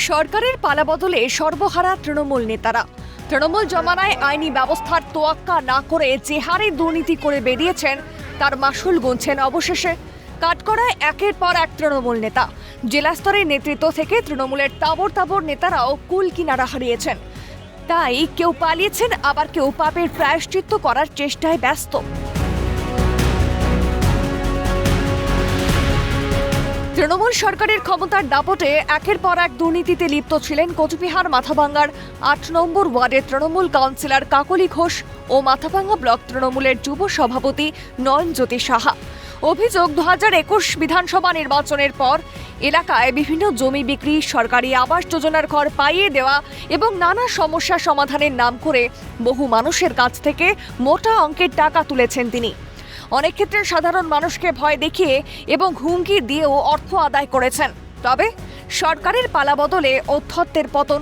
সরকারের পালাবদলে সর্বহারা তৃণমূল নেতারা। তৃণমূল জমানায় আইনি ব্যবস্থার তোয়াক্কা না করে যে হারে দুর্নীতি করে বেরিয়েছেন তার মাসুল গুনছেন অবশেষে কাঠগড়ায় একের পর এক তৃণমূল নেতা। জেলা স্তরের নেতৃত্ব থেকে তৃণমূলের তাবর তাবর নেতারাও কুল কিনারা হারিয়েছেন। তাই কেউ পালিয়েছেন, আবার কেউ পাপের প্রায়শ্চিত্ত করার চেষ্টায় ব্যস্ত। তৃণমূল সরকারের ক্ষমতার দাপটে একের পর এক দুর্নীতিতে লিপ্ত ছিলেন কোচবিহার মাথাভাঙ্গার ৮ নম্বর ওয়ার্ডের তৃণমূল কাউন্সিলর কাকলি ঘোষ ও মাথাভাঙ্গা ব্লক তৃণমূলের যুব সভাপতি নয়নজ্যোতি সাহা। অভিযোগ, ২০২১ বিধানসভা নির্বাচনের পর এলাকায় বিভিন্ন জমি বিক্রি, সরকারি আবাস যোজনার ঘর পাইয়ে দেওয়া এবং নানা সমস্যা সমাধানের নাম করে বহু মানুষের কাছ থেকে মোটা অঙ্কের টাকা তুলেছেন তিনি। অনেক ক্ষেত্রে সাধারণ মানুষকে ভয় দেখিয়ে এবং হুমকি দিয়েও অর্থ আদায় করেছেন। তবে সরকারের পালাবদলে অধ্যত্বের পতন,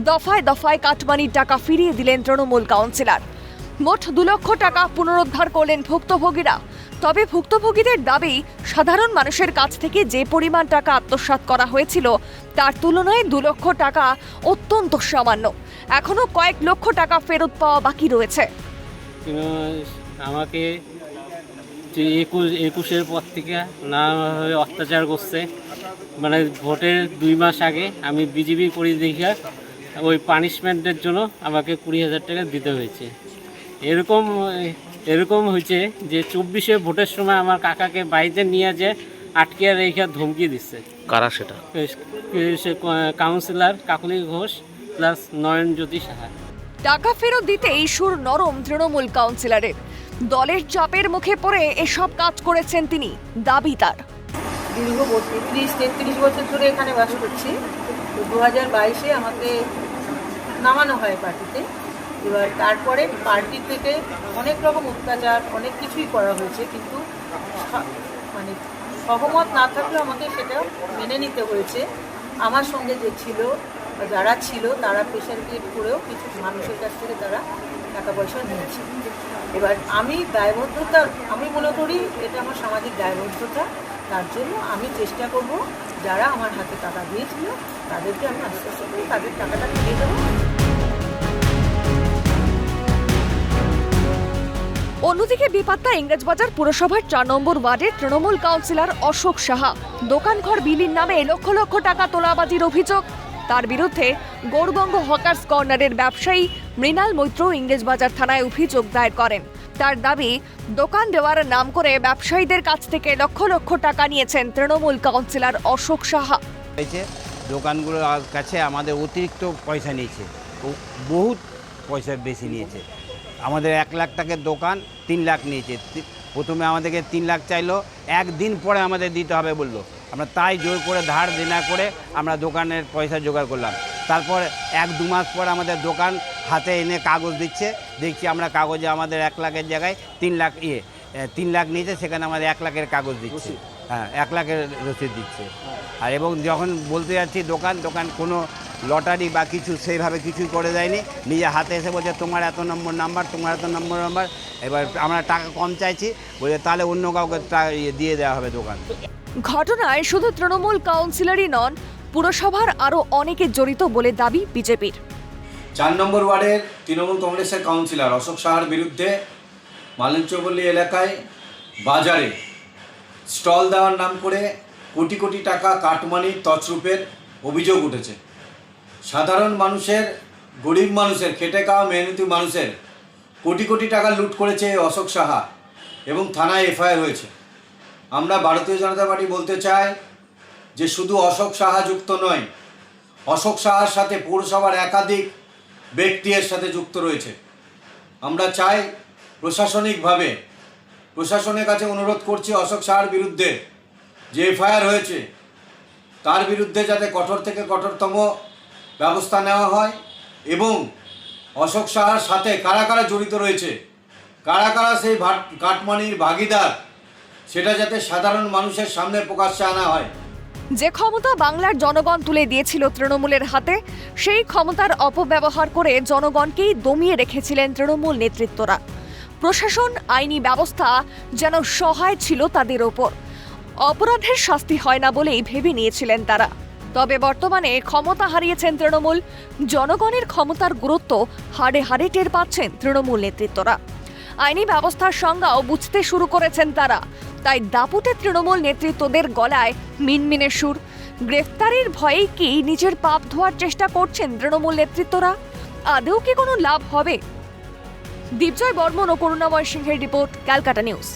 দফায় দফায় কাটমানির টাকা ফিরিয়ে দিলেন তৃণমূল কাউন্সিলর। মোট ২ লক্ষ টাকা পুনরুদ্ধার করলেন ভুক্তভোগীরা। তবে ভুক্তভোগীদের দাবি, সাধারণ মানুষের কাছ থেকে যে পরিমাণ টাকা আত্মসাৎ করা হয়েছিল তার তুলনায় ২ লক্ষ টাকা অত্যন্ত সামান্য। এখনো কয়েক লক্ষ টাকা ফেরত পাওয়া বাকি রয়েছে। আমাকে ২১-এর পর থেকে নানাভাবে অত্যাচার করছে। মানে ভোটের ২ মাস আগে আমি বিজেপি করি দেখে ওই পানিশমেন্টের জন্য আমাকে ২০,০০০ টাকা দিতে হয়েছে। এরকম হয়েছে যে ২৪-এ ভোটের সময় আমার কাকাকে বাড়িতে নিয়ে যে আটকে রেখে ধমকি দিচ্ছে। কারা সেটা? Councillor Kakoli Ghosh plus Nayanjyoti Saha. টাকা ফেরত দিতেই সুর নরম তৃণমূল কাউন্সিলরের। দলের চাপের মুখে পড়ে এসব কাজ করেছেন তিনি, দাবি তার। দীর্ঘ ৩৩ বছর ধরে এখানে বাস করছি। ২০২২-এ আমাকে নামানো হয় পার্টিতে। এবার তারপরে পার্টি থেকে অনেক রকম অত্যাচার, অনেক কিছুই করা হয়েছে, কিন্তু মানে সহমত না থাকলেও আমাকে সেটা মেনে নিতে হয়েছে। আমার সঙ্গে যে ছিল, যারা ছিল তারা প্রেশার ক্রিয়েট করেও কিছু মানুষের কাছ থেকে তারা টাকা পয়সা নিয়েছে। এবার আমি মনে করি এটা আমার সামাজিক দায়বদ্ধতা। তার জন্য আমি চেষ্টা করব যারা আমার হাতে টাকা দিয়েছিল তাদেরকে আমি আশ্বস্ত করি তাদের টাকাটা ফিরিয়ে দেবো। অন্যদিকে বিপাত্তা ইংরেজবাজার পুরসভার ৪ নম্বর ওয়ার্ডের তৃণমূল কাউন্সিলর অশোক সাহা। দোকানঘর বিলির নামে লক্ষ লক্ষ টাকা তোলাবাজির অভিযোগ তার বিরুদ্ধে। গৌরবঙ্গ হকার্স কর্নারের ব্যবসায়ী মৃণাল মৈত্র ইংরেজবাজার থানায় অভিযোগ দায়ের করেন। তার দাবি, দোকান দেওয়ার নাম করে ব্যবসায়ীদের কাছ থেকে লক্ষ লক্ষ টাকা নিয়েছেন তৃণমূল কাউন্সিলর অশোক সাহা। দোকানগুলোর কাছে আমাদের অতিরিক্ত পয়সা নিয়েছে, বহুত পয়সা বেশি নিয়েছে। আমাদের ১ লাখ টাকার দোকান ৩ লাখ নিয়েছে। প্রথমে আমাদেরকে ৩ লাখ চাইলো, একদিন পরে আমাদের দিতে হবে বললো। আমরা তাই জোর করে ধার দেনা করে আমরা দোকানের পয়সা জোগাড় করলাম। তারপর ১-২ মাস পর আমাদের দোকান হাতে এনে কাগজ দিচ্ছে, দেখছি আমরা কাগজে আমাদের ১ লাখের জায়গায় ৩ লাখ নিয়েছে, সেখানে আমাদের ১ লাখের কাগজ দিচ্ছে। হ্যাঁ, ১ লাখের রসিদ দিচ্ছে। আর এবং যখন বলতে যাচ্ছি দোকান কোনো লটারি বা কিছু সেইভাবে কিছুই করে দেয়নি, নিজে হাতে এসে বলছে তোমার এত নম্বর নাম্বার, তোমার এত নম্বর নাম্বার। এবার আমরা টাকা কম চাইছি বলে তাহলে অন্য কাউকে দিয়ে দেওয়া হবে দোকান। ঘটনায় শুধু তৃণমূল কাউন্সিলরই নন, পুরসভার আরও অনেকে জড়িত বলে দাবি বিজেপির। ৪ নম্বর ওয়ার্ডের তৃণমূল কংগ্রেসের কাউন্সিলর অশোক সাহার বিরুদ্ধে মালঞ্চপল্লী এলাকায় বাজারে স্টল দেওয়ার নাম করে কোটি কোটি টাকা কাটমানির তছরূপের অভিযোগ উঠেছে। সাধারণ মানুষের, গরিব মানুষের, খেটে খাওয়া মেহনতি মানুষের কোটি কোটি টাকা লুট করেছে অশোক সাহা এবং থানায় এফআইআর হয়েছে। আমরা ভারতীয় জনতা পার্টি বলতে চাই যে শুধু অশোক সাহা যুক্ত নয়, অশোক সাহার সাথে পৌরসভার একাধিক ব্যক্তি এর সাথে যুক্ত রয়েছে। আমরা চাই প্রশাসনিকভাবে, প্রশাসনের কাছে অনুরোধ করছি অশোক সাহার বিরুদ্ধে যে এফআইআর হয়েছে তার বিরুদ্ধে যাতে কঠোর থেকে কঠোরতম ব্যবস্থা নেওয়া হয় এবং অশোক সাহার সাথে কারা কারা জড়িত রয়েছে, কারা কারা সেই কাটমানির ভাগিদার, সেটা যাতে সাধারণ মানুষের সামনে প্রকাশ্যে আনা হয়। যে ক্ষমতা বাংলার জনগণ তুলে দিয়েছিল তৃণমূলের হাতে, সেই ক্ষমতার অপব্যবহার করে জনগণকেই দমিয়ে রেখেছিলেন তৃণমূল নেতৃত্বরা। প্রশাসন, আইনি ব্যবস্থা যেন সহায় ছিল তাদের ওপর। অপরাধের শাস্তি হয় না বলেই ভেবে নিয়েছিলেন তারা। তবে বর্তমানে ক্ষমতা হারিয়েছেন তৃণমূল। জনগণের ক্ষমতার গুরুত্ব হাড়ে হাড়ে টের পাচ্ছেন তৃণমূল নেতৃত্বরা। আইনি ব্যবস্থার সংজ্ঞাও বুঝতে শুরু করেছেন তারা। তাই দাপুটে তৃণমূল নেতৃত্বদের গলায় মিনমিনে সুর। গ্রেফতারির ভয়েই কি নিজের পাপ ধোয়ার চেষ্টা করছেন তৃণমূল নেতৃত্বরা? আদৌ কি কোনো লাভ হবে? দীপজয় বর্মন ও করুণাময় সিংহের রিপোর্ট, ক্যালকাটা নিউজ।